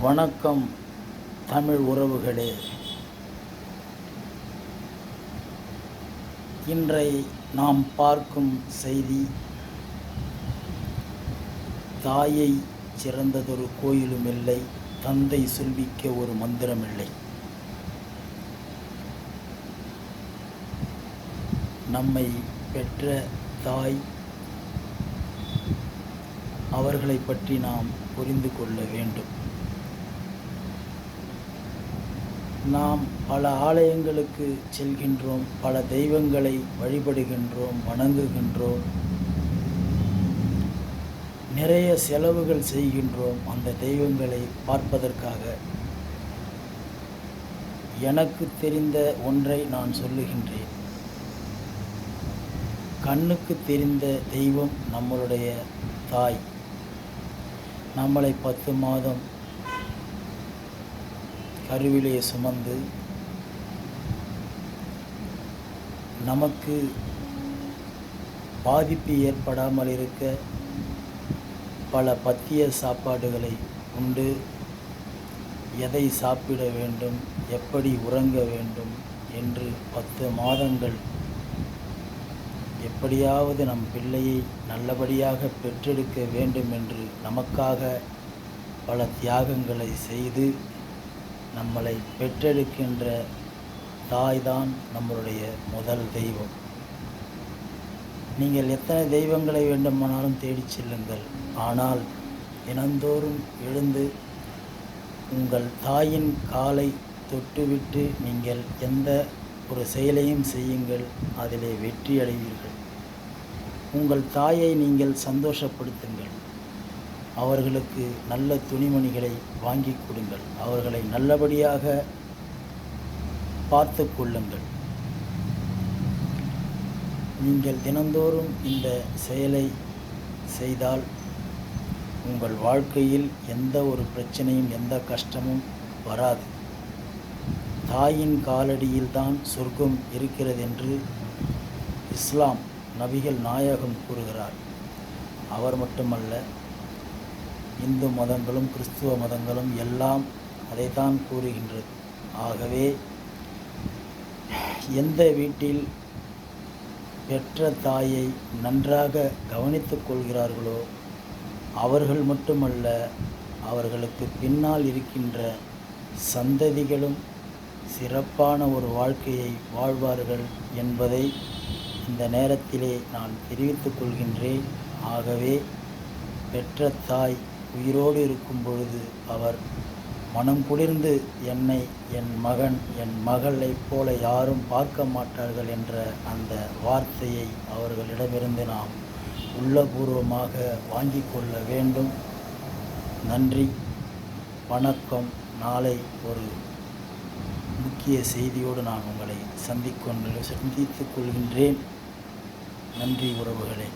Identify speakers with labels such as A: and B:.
A: வணக்கம் தமிழ் உறவுகளே. இன்றை நாம் பார்க்கும் செய்தி, தாயை சிறந்ததொரு கோயிலும் இல்லை, தந்தை சொல்விக்க ஒரு மந்திரமில்லை. நம்மை பெற்ற தாய், அவர்களை பற்றி நாம் புரிந்து கொள்ள வேண்டும். நாம் பல ஆலயங்களுக்கு செல்கின்றோம், பல தெய்வங்களை வழிபடுகின்றோம், வணங்குகின்றோம், நிறைய செலவுகள் செய்கின்றோம் அந்த தெய்வங்களை பார்ப்பதற்காக. எனக்கு தெரிந்த ஒன்றை நான் சொல்லுகின்றேன். கண்ணுக்கு தெரிந்த தெய்வம் நம்மளுடைய தாய். நம்மளை 10 மாதம் கருவிலே சுமந்து நமக்கு பாதிப்பு ஏற்படாமல் இருக்க பல பத்திய சாப்பாடுகளை உண்டு, எதை சாப்பிட வேண்டும், எப்படி உறங்க வேண்டும் என்று 10 மாதங்கள் எப்படியாவது நம் பிள்ளையை நல்லபடியாக பெற்றெடுக்க வேண்டும் என்று நமக்காக பல தியாகங்களை செய்து நம்மளை பெற்றெடுக்கின்ற தாய்தான் நம்மளுடைய முதல் தெய்வம். நீங்கள் எத்தனை தெய்வங்களை வேண்டுமானாலும் தேடிச் செல்லுங்கள், ஆனால் தினந்தோறும் எழுந்து உங்கள் தாயின் காலை தொட்டுவிட்டு நீங்கள் எந்த ஒரு செயலையும் செய்யுங்கள், அதிலே வெற்றி அடைவீர்கள். உங்கள் தாயை நீங்கள் சந்தோஷப்படுத்துங்கள், அவர்களுக்கு நல்ல துணிமணிகளை வாங்கி கொடுங்கள், அவர்களை நல்லபடியாக பார்த்து கொள்ளுங்கள். நீங்கள் தினந்தோறும் இந்த செயலை செய்தால் உங்கள் வாழ்க்கையில் எந்த ஒரு பிரச்சனையும் எந்த கஷ்டமும் வராது. தாயின் காலடியில்தான் சொர்க்கம் இருக்கிறது என்று இஸ்லாம் நபிகள் நாயகம் கூறுகிறார். அவர் மட்டுமல்ல, இந்து மதங்களும் கிறிஸ்துவ மதங்களும் எல்லாம் அதைத்தான் கூறுகின்றது. ஆகவே எந்த வீட்டில் பெற்ற தாயை நன்றாக கவனித்துக் கொள்கிறார்களோ அவர்கள் மட்டுமல்ல, அவர்களுக்கு பின்னால் இருக்கின்ற சந்ததிகளும் சிறப்பான ஒரு வாழ்க்கையை வாழ்வார்கள் என்பதை இந்த நேரத்திலே நான் தெரிவித்துக் கொள்கின்றேன். ஆகவே பெற்ற தாய் உயிரோடு இருக்கும் பொழுது அவர் மனம் குளிர்ந்து என்னை என் மகன் என் மகளைப் போல யாரும் பார்க்க மாட்டார்கள் என்ற அந்த வார்த்தையை அவர்களிடமிருந்து நாம் உள்ளபூர்வமாக வாங்கி கொள்ள வேண்டும். நன்றி, வணக்கம். நாளை ஒரு முக்கிய செய்தியோடு நான் உங்களை சந்தித்துக் கொள்கின்றேன். நன்றி உறவுகளே.